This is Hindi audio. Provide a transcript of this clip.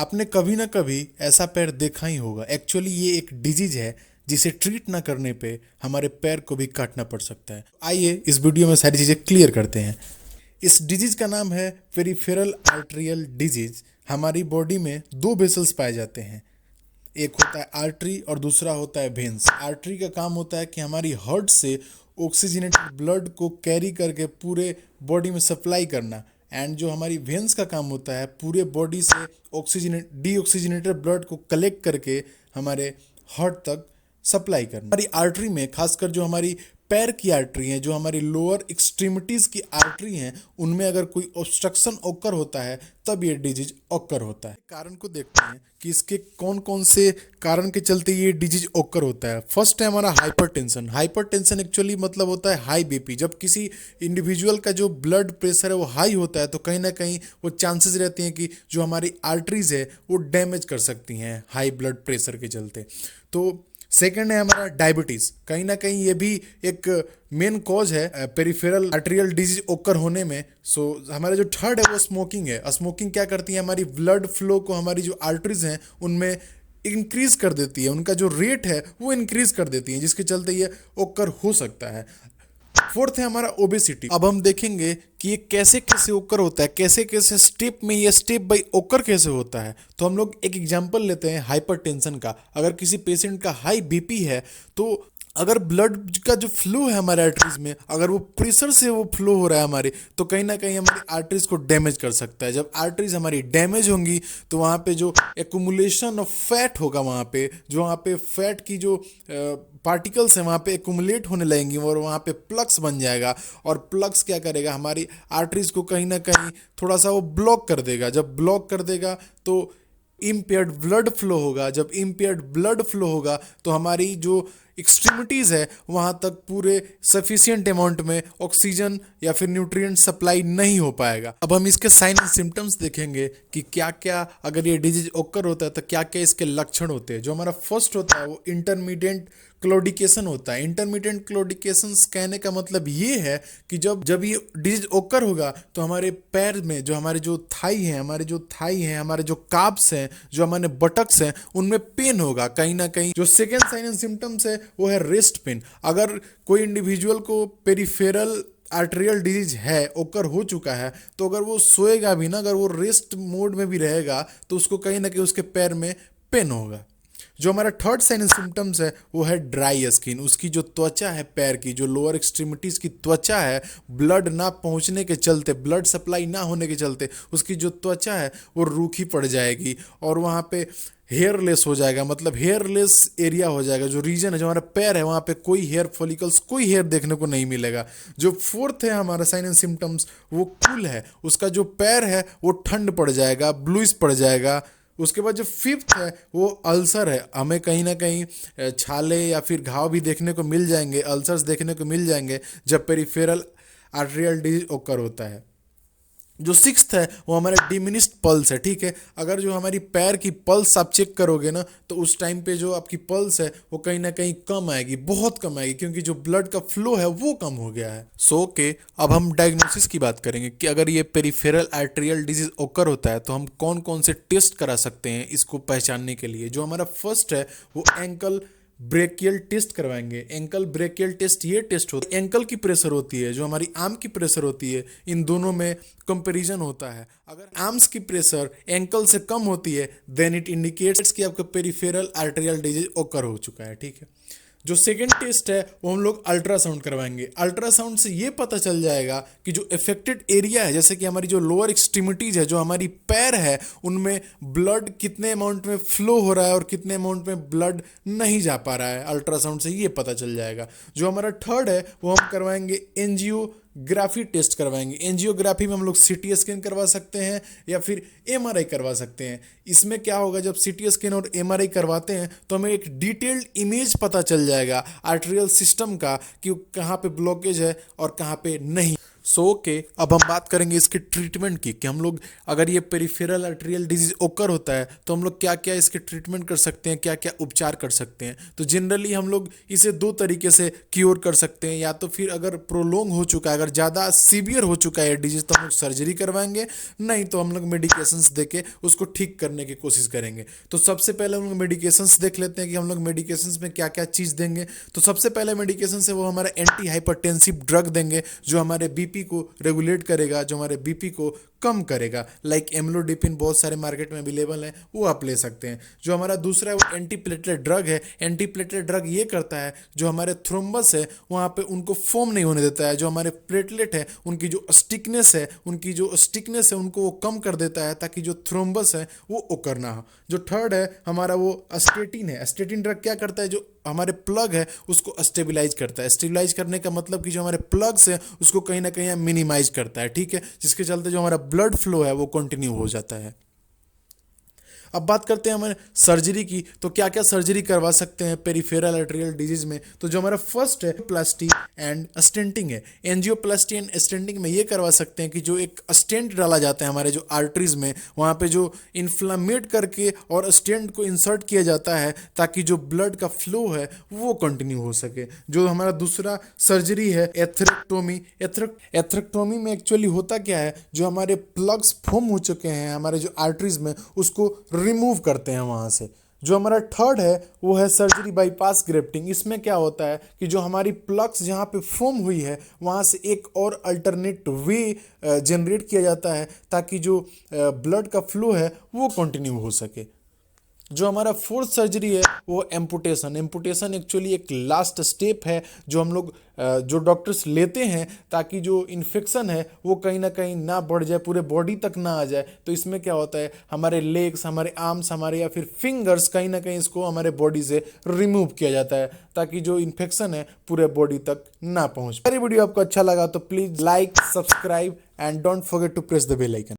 आपने कभी ना कभी ऐसा पैर देखा ही होगा। एक्चुअली ये एक डिजीज है जिसे ट्रीट ना करने पे हमारे पैर को भी काटना पड़ सकता है। आइए इस वीडियो में सारी चीज़ें क्लियर करते हैं। इस डिजीज का नाम है पेरिफेरल आर्टरियल डिजीज। हमारी बॉडी में दो वेसल्स पाए जाते हैं, एक होता है आर्टरी और दूसरा होता है वेन्स। आर्टरी का काम होता है कि हमारी हार्ट से ऑक्सीजनेटेड ब्लड को कैरी करके पूरे बॉडी में सप्लाई करना, एंड जो हमारी वेन्स का काम होता है पूरे बॉडी से डीऑक्सीजनेटेड ब्लड को कलेक्ट करके हमारे हार्ट तक सप्लाई करना। हमारी आर्टरी में खासकर जो हमारी पैर की आर्टरी हैं, जो हमारी लोअर एक्सट्रीमिटीज की आर्टरी हैं, उनमें अगर कोई ऑब्स्ट्रक्शन ऑकर होता है तब ये डिजीज ऑकर होता है। कारण को देखते हैं कि इसके कौन कौन से कारण के चलते ये डिजीज ऑकर होता है। फर्स्ट है हमारा हाइपरटेंशन। हाइपरटेंशन एक्चुअली मतलब होता है हाई बीपी। जब किसी इंडिविजुअल का जो ब्लड प्रेशर है वो हाई होता है तो कहीं ना कहीं वो चांसेस रहते हैं कि जो हमारी आर्टरीज है वो डैमेज कर सकती हैं हाई ब्लड प्रेशर के चलते। तो सेकंड है हमारा डायबिटीज। कहीं ना कहीं ये भी एक मेन कॉज है पेरिफेरल आर्टेरियल डिजीज ओकर होने में। सो हमारा जो थर्ड है वो स्मोकिंग है। स्मोकिंग क्या करती है, हमारी ब्लड फ्लो को हमारी जो आर्टरीज हैं उनमें इंक्रीज कर देती है, उनका जो रेट है वो इंक्रीज कर देती है, जिसके चलते ये ओकर हो सकता है। फोर्थ है हमारा ओबेसिटी। अब हम देखेंगे कि ये कैसे कैसे ओकर होता है, कैसे कैसे स्टेप में ये स्टेप बाय ओकर कैसे होता है। तो हम लोग एक एग्जांपल लेते हैं हाइपरटेंशन का। अगर किसी पेशेंट का हाई बीपी है तो अगर ब्लड का जो फ्लो है हमारे आर्टरीज में, अगर वो प्रेशर से वो फ्लो हो रहा है हमारे, तो कहीं ना कहीं हमारी आर्टरीज को डैमेज कर सकता है। जब आर्टरीज हमारी डैमेज होंगी तो वहाँ पे जो एक्यूमुलेशन ऑफ फैट होगा, वहाँ पे फैट की जो पार्टिकल्स हैं वहाँ पे एक्यूमुलेट होने लगेंगी और वहाँ पे प्लग्स बन जाएगा। और प्लग्स क्या करेगा, हमारी आर्टरीज को कहीं ना कहीं थोड़ा सा वो ब्लॉक कर देगा। जब ब्लॉक कर देगा तो इम्पेयर्ड ब्लड फ्लो होगा। जब इम्पेयर्ड ब्लड फ्लो होगा तो हमारी जो एक्सट्रीमिटीज़ है वहाँ तक पूरे सफिशिएंट अमाउंट में ऑक्सीजन या फिर न्यूट्रिएंट सप्लाई नहीं हो पाएगा। अब हम इसके साइन एंड सिम्टम्स देखेंगे कि क्या क्या अगर ये डिजीज ओकर होता है तो क्या क्या इसके लक्षण होते हैं। जो हमारा फर्स्ट होता है वो इंटरमीडिएट क्लोडिकेशन होता है। इंटरमीडिएट क्लोडिकेशन कहने का मतलब ये है कि जब ये डिजीज ओकर होगा तो हमारे पैर में जो हमारे जो थाई हैं, हमारे जो काब्स हैं, जो हमारे बटक्स हैं, उनमें पेन होगा कहीं ना कहीं। जो सेकेंड साइन एंड सिम्टम्स है वो है रेस्ट पेन। अगर कोई इंडिविजुअल को पेरिफेरल आर्टेरियल डिजीज है, ओकर हो चुका है, तो अगर वो सोएगा भी ना, अगर वो रेस्ट मोड में भी रहेगा तो उसको कहीं ना कहीं उसके पैर में पेन होगा। जो हमारा थर्ड साइन सिम्टम्स है वो है ड्राई स्किन। उसकी जो त्वचा है पैर की, जो लोअर एक्सट्रीमिटीज की त्वचा है, ब्लड ना पहुंचने के चलते, ब्लड सप्लाई ना होने के चलते उसकी जो त्वचा है वो रूखी पड़ जाएगी और वहाँ पे हेयरलेस हो जाएगा। मतलब हेयरलेस एरिया हो जाएगा। जो रीजन है, जो हमारा पैर है, वहाँ पे कोई हेयर फॉलिकल्स, कोई हेयर देखने को नहीं मिलेगा। जो फोर्थ है हमारा साइन एंड सिम्टम्स वो कूल है। उसका जो पैर है वो ठंड पड़ जाएगा, ब्लूइश पड़ जाएगा। उसके बाद जो फिफ्थ है वो अल्सर है। हमें कहीं ना कहीं छाले या फिर घाव भी देखने को मिल जाएंगे, अल्सर्स देखने को मिल जाएंगे जब पेरिफेरल आर्टेरियल डिजीज ओकर होता है। जो सिक्स्थ है वो हमारा डिमिनिश्ड पल्स है। ठीक है, अगर जो हमारी पैर की पल्स आप चेक करोगे ना तो उस टाइम पे जो आपकी पल्स है वो कहीं ना कहीं कम आएगी, बहुत कम आएगी, क्योंकि जो ब्लड का फ्लो है वो कम हो गया है। अब हम डायग्नोसिस की बात करेंगे कि अगर ये पेरिफेरल आर्टेरियल डिजीज ओकर होता है तो हम कौन कौन से टेस्ट करा सकते हैं इसको पहचानने के लिए। जो हमारा फर्स्ट है वो एंकल ब्रेकियल टेस्ट करवाएंगे। एंकल ब्रेकियल टेस्ट ये टेस्ट होता है, एंकल की प्रेशर होती है, जो हमारी आर्म की प्रेशर होती है, इन दोनों में कंपैरिजन होता है। अगर आर्म्स की प्रेशर एंकल से कम होती है देन इट इंडिकेट्स कि आपका पेरिफेरल आर्टेरियल डिजीज ओकर हो चुका है। ठीक है, जो सेकेंड टेस्ट है वो हम लोग अल्ट्रासाउंड करवाएंगे। अल्ट्रासाउंड से ये पता चल जाएगा कि जो इफेक्टेड एरिया है, जैसे कि हमारी जो लोअर एक्सट्रीमिटीज है, जो हमारी पैर है, उनमें ब्लड कितने अमाउंट में फ्लो हो रहा है और कितने अमाउंट में ब्लड नहीं जा पा रहा है। अल्ट्रासाउंड से ये पता चल जाएगा। जो हमारा थर्ड है वो हम करवाएंगे एंजियोग्राफी टेस्ट करवाएंगे। एंजियोग्राफी में हम लोग सीटी स्कैन करवा सकते हैं या फिर एमआरआई करवा सकते हैं। इसमें क्या होगा, जब सीटी स्कैन और एमआरआई करवाते हैं तो हमें एक डिटेल्ड इमेज पता चल जाएगा आर्टेरियल सिस्टम का कि कहाँ पे ब्लॉकेज है और कहाँ पे नहीं। सो ओके, अब हम बात करेंगे इसके ट्रीटमेंट की कि हम लोग अगर ये पेरिफेरल आर्टेरियल डिजीज ओकर होता है तो हम लोग क्या क्या इसके ट्रीटमेंट कर सकते हैं, क्या क्या उपचार कर सकते हैं। तो जनरली हम लोग इसे दो तरीके से क्योर कर सकते हैं, या तो फिर अगर प्रोलोंग हो चुका है, अगर ज़्यादा सीवियर हो चुका है डिजीज तो हम लोग सर्जरी करवाएंगे, नहीं तो हम लोग मेडिकेशंस देके उसको ठीक करने की कोशिश करेंगे। तो सबसे पहले हम लोग मेडिकेशंस देख लेते हैं कि हम लोग मेडिकेशंस में क्या क्या चीज़ देंगे। तो सबसे पहले मेडिकेशन है वो हमारा एंटी हाइपरटेंसिव ड्रग देंगे जो हमारे बीपी को रेगुलेट करेगा, जो हमारे बीपी को कम करेगा। लाइक एम्लोडिपिन बहुत सारे मार्केट में अवेलेबल है, वो आप ले सकते हैं। जो हमारा दूसरा है वो एंटी प्लेटलेट ड्रग है। एंटी प्लेटलेट ड्रग ये करता है जो हमारे थ्रोम्बस है वहाँ पे उनको फॉर्म नहीं होने देता है, जो हमारे प्लेटलेट है उनकी जो स्टिकनेस है उनको वो कम कर देता है ताकि जो थ्रोम्बस है वो ओकर ना हो। जो थर्ड है हमारा वो स्टेटिन है। स्टेटिन ड्रग क्या करता है, जो हमारे प्लग है उसको स्टेबलाइज करता है। स्टेबलाइज करने का मतलब कि जो हमारे प्लग्स है उसको कहीं ना कहीं मिनिमाइज करता है, ठीक है, जिसके चलते जो हमारा ब्लड फ्लो है वो कंटिन्यू हो जाता है। अब बात करते हैं हमारे सर्जरी की, तो क्या क्या सर्जरी करवा सकते हैं पेरिफेरल आर्टेरियल डिजीज में। तो जो हमारा फर्स्ट है प्लास्टी एंड स्टेंटिंग है। एंजियोप्लास्टी एंड स्टेंटिंग में ये करवा सकते हैं कि जो एक स्टेंट डाला जाता है हमारे जो आर्टरीज में, वहाँ पे जो इन्फ्लामेट करके और स्टेंट को इंसर्ट किया जाता है ताकि जो ब्लड का फ्लो है वो कंटिन्यू हो सके। जो हमारा दूसरा सर्जरी है एथरेक्टोमी। एथरेक्टोमी में एक्चुअली होता क्या है, जो हमारे प्लग्स फॉर्म हो चुके हैं हमारे जो आर्टरीज में उसको रिमूव करते हैं वहाँ से। जो हमारा थर्ड है वो है सर्जरी बाईपास ग्रेफ्टिंग। इसमें क्या होता है कि जो हमारी प्लग्स जहाँ पे फॉर्म हुई है वहाँ से एक और अल्टरनेट वे जनरेट किया जाता है ताकि जो ब्लड का फ्लो है वो कंटिन्यू हो सके। जो हमारा फोर्थ सर्जरी है वो एम्पुटेशन। एम्पुटेशन एक्चुअली एक लास्ट स्टेप है जो हम लोग जो डॉक्टर्स लेते हैं ताकि जो इन्फेक्शन है वो कहीं ना कहीं ना बढ़ जाए, पूरे बॉडी तक ना आ जाए। तो इसमें क्या होता है, हमारे लेग्स, हमारे आर्म्स, हमारे या फिर फिंगर्स कहीं ना कहीं इसको हमारे बॉडी से रिमूव किया जाता है ताकि जो इन्फेक्शन है पूरे बॉडी तक ना पहुँच। अगर वीडियो आपको अच्छा लगा तो please like, subscribe and don't forget to press the bell icon.